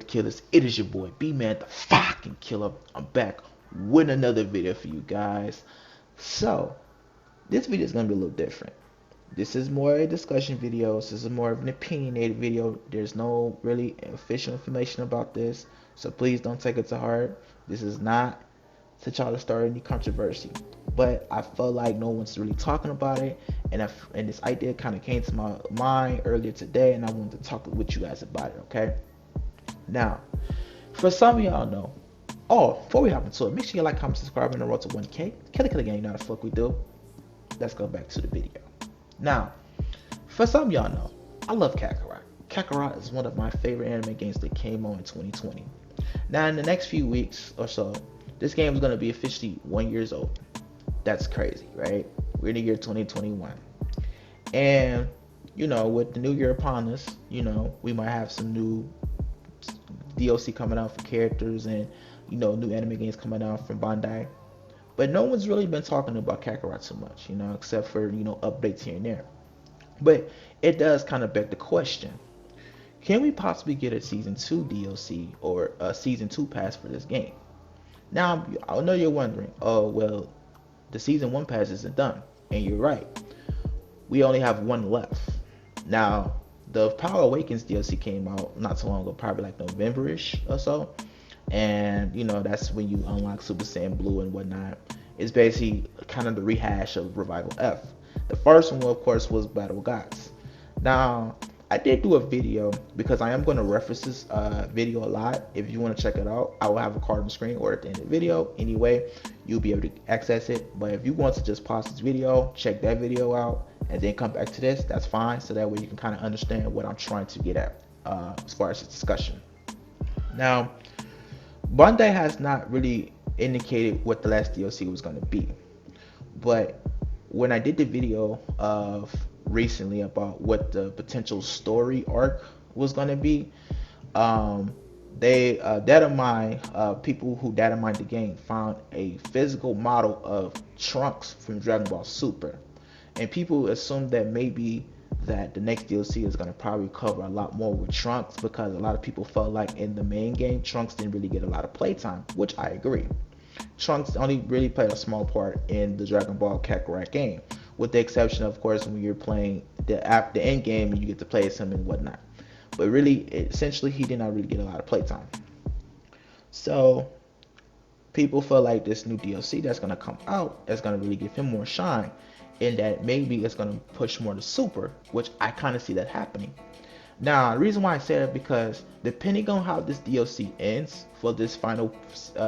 Killers. It is your boy BmanDaKilla. I'm back with another video for you guys. So this video is gonna be a little different. This is more a discussion video. This is more of an opinionated video. There's no really official information about this, so please don't take it to heart. This is not to try to start any controversy, but I felt like no one's really talking about it, and this idea kind of came to my mind earlier today, and I wanted to talk with you guys about it. Okay. Now, for some of y'all know, before we hop into it, make sure you like, comment, subscribe, and the road to 1K. Killer gang, you know how the fuck we do. Let's go back to the video. Now, for some of y'all know, I love Kakarot. Kakarot is one of my favorite anime games that came on in 2020. Now, in the next few weeks or so, this game is going to be officially 1 year old. That's crazy, right? We're in the year 2021. And, with the new year upon us, we might have some new DLC coming out for characters and new anime games coming out from Bandai, but no one's really been talking about Kakarot too much, except for updates here and there. But it does kind of beg the question: can we possibly get a season 2 DLC or a season 2 pass for this game? Now I know you're wondering, oh well, the season 1 pass isn't done, and you're right. We only have one left. Now, the Power Awakens DLC came out not too long ago, probably like November-ish or so. And, that's when you unlock Super Saiyan Blue and whatnot. It's basically kind of the rehash of Revival F. The first one, of course, was Battle Gods. Now, I did do a video because I am going to reference this video a lot. If you want to check it out, I will have a card on the screen or at the end of the video. Anyway, you'll be able to access it. But if you want to just pause this video, check that video out, and then come back to this, that's fine. So that way you can kind of understand what I'm trying to get at as far as this discussion. Now, Bandai has not really indicated what the last DLC was going to be. But when I did the video of recently about what the potential story arc was going to be, they people who data mined the game found a physical model of Trunks from Dragon Ball Super, and people assumed that maybe that the next DLC is going to probably cover a lot more with Trunks, because a lot of people felt like in the main game Trunks didn't really get a lot of playtime, which I agree. Trunks only really played a small part in the Dragon Ball Kakarot game, with the exception of course when you're playing the end game and you get to play as him and whatnot. But really, essentially, he did not really get a lot of playtime. So people feel like this new DLC that's going to come out is going to really give him more shine, and that maybe it's going to push more to Super, which I kind of see that happening. Now, the reason why I say that, because depending on how this DLC ends for this final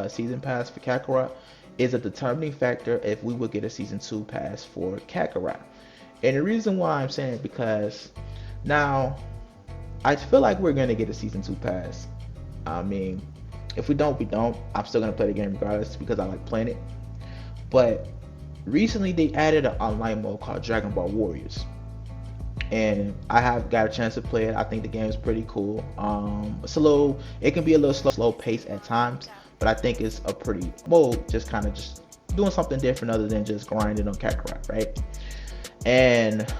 season pass for Kakarot is a determining factor if we will get a season 2 pass for Kakarot. And the reason why I'm saying it, because now I feel like we're going to get a season 2 pass. I mean, if we don't, we don't. I'm still going to play the game regardless because I like playing it. But recently they added an online mode called Dragon Ball Warriors, and I have got a chance to play it. I think the game is pretty cool. It can be a little slow paced at times, but I think it's a pretty mode, just doing something different other than just grinding on Kakarot, right? And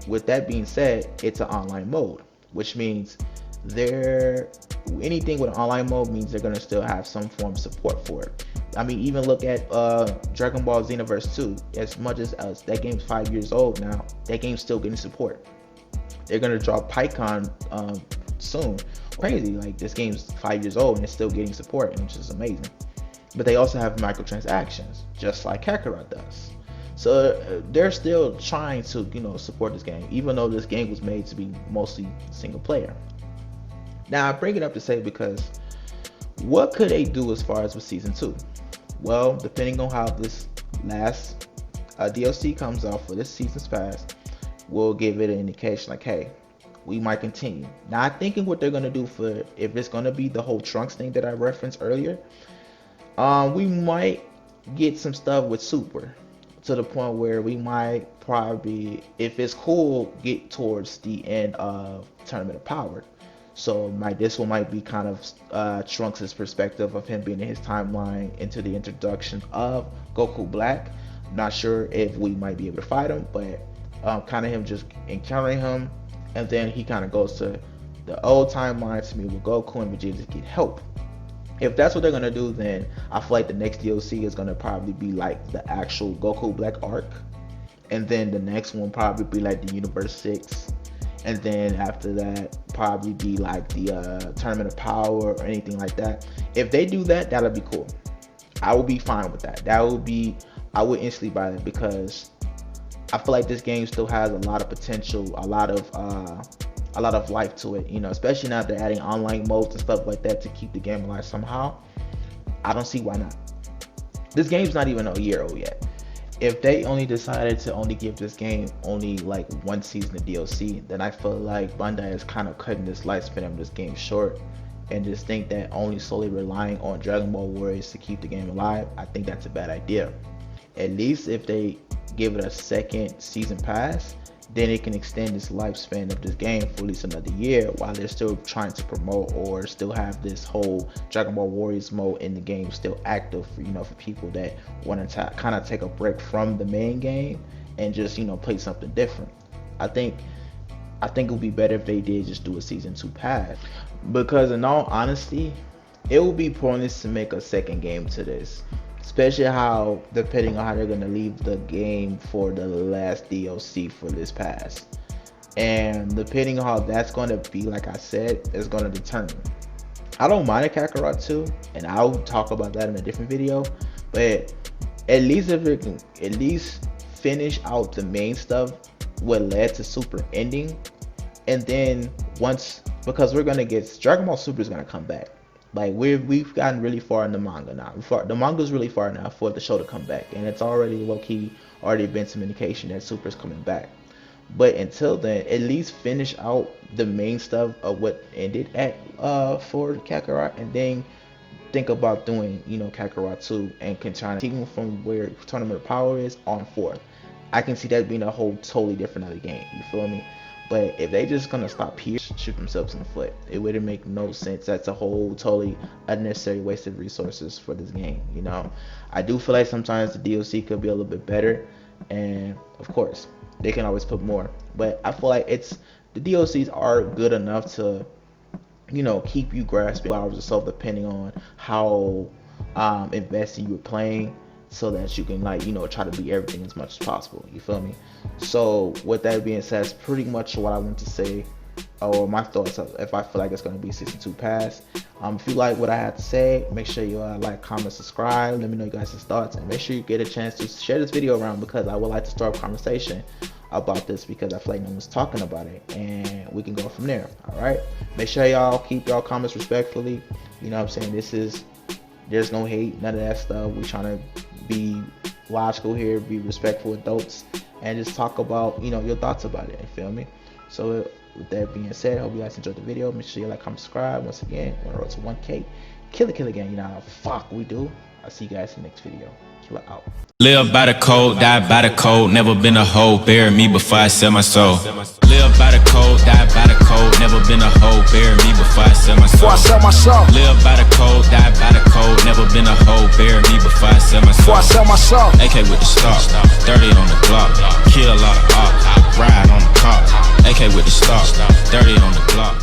with that being said, it's an online mode, which means anything with an online mode means they're gonna still have some form of support for it. I mean, even look at Dragon Ball Xenoverse 2. As much as that game's 5 years old now, that game's still getting support. They're gonna drop PyCon soon. Crazy, like this game's 5 years old and it's still getting support, which is amazing. But they also have microtransactions, just like Kakarot does. So they're still trying to support this game, even though this game was made to be mostly single player. Now I bring it up to say, because what could they do as far as with season 2? Well, depending on how this last DLC comes out for this season's pass, we'll give it an indication like, hey, we might continue. Now I'm thinking what they're gonna do for, if it's gonna be the whole Trunks thing that I referenced earlier, we might get some stuff with Super, to the point where we might probably, if it's cool, get towards the end of Tournament of Power. So this one might be kind of Trunks' perspective of him being in his timeline into the introduction of Goku Black. Not sure if we might be able to fight him, but kind of him just encountering him, and then he kind of goes to The old timeline to me with Goku and Vegeta get help. If that's what they're gonna do, then I feel like the next DLC is gonna probably be like the actual Goku Black arc, and then the next one probably be like the Universe 6, and then after that probably be like the Tournament of Power or anything like that. If they do that, that'll be cool. I would be fine with that. I would instantly buy it, because I feel like this game still has a lot of potential, a lot of life to it, you know, especially now they're adding online modes and stuff like that to keep the game alive somehow. I don't see why not. This game's not even a year old yet. If they only decided to only give this game only like one season of DLC, then I feel like Bandai is kind of cutting this lifespan of this game short, and just think that only solely relying on Dragon Ball Warriors to keep the game alive, I think that's a bad idea. At least if they give it a second season pass, then it can extend this lifespan of this game for at least another year, while they're still trying to promote or still have this whole Dragon Ball Warriors mode in the game still active for, you know, for people that want to kind of take a break from the main game and just, you know, play something different. I think it would be better if they did just do a season 2 pass, because in all honesty, it would be pointless to make a second game to this, especially how, depending on how they're going to leave the game for the last DLC for this pass, and depending on how that's going to be, like I said, is going to determine. I don't mind a Kakarot 2, and I'll talk about that in a different video, but at least if it can at least finish out the main stuff, what led to Super ending, and then once, because we're going to get Dragon Ball Super is going to come back. Like we've gotten really far in the manga now. The manga's really far now for the show to come back, and it's already low-key already been some indication that Super's coming back. But until then, at least finish out the main stuff of what ended at for Kakarot, and then think about doing, you know, Kakarot 2 and continue from where Tournament of Power is on forth. I can see that being a whole totally different other game. You feel me? But if they just gonna stop here, shoot themselves in the foot. It wouldn't make no sense. That's a whole totally unnecessary wasted resources for this game, you know. I do feel like sometimes the DLC could be a little bit better, and of course they can always put more, but I feel like the DLCs are good enough to, you know, keep you grasping hours or so, depending on how invested you were playing, so that you can, like, you know, try to beat everything as much as possible. You feel me? So with that being said, that's pretty much what I want to say, or my thoughts of if I feel like it's going to be season 2 pass. If you like what I had to say, make sure you like, comment, subscribe. Let me know you guys' thoughts, and make sure you get a chance to share this video around, because I would like to start a conversation about this, because I feel like no one's talking about it, and we can go from there. All right, make sure y'all keep y'all comments respectfully. You know what I'm saying? There's no hate, none of that stuff. We're trying to be logical here, be respectful adults, and just talk about, you know, your thoughts about it. You feel me? So with that being said, I hope you guys enjoyed the video. Make sure you like, comment, subscribe. Once again, on the road to 1K. Kill again. You know how the fuck we do. I'll see you guys in the next video. Killer out. Live by the code, die by the code. Never been a hoe, bury me before I sell my soul. Live by the code, die by the code. Never been a hoe, bury me before I sell my soul. Live by the code, die by the code. Never been a hoe, bury me before I sell my soul. AK with the stock, 30 on the Glock. Kill a lot of ops, ride on the cop. AK with the stock, 30 on the Glock.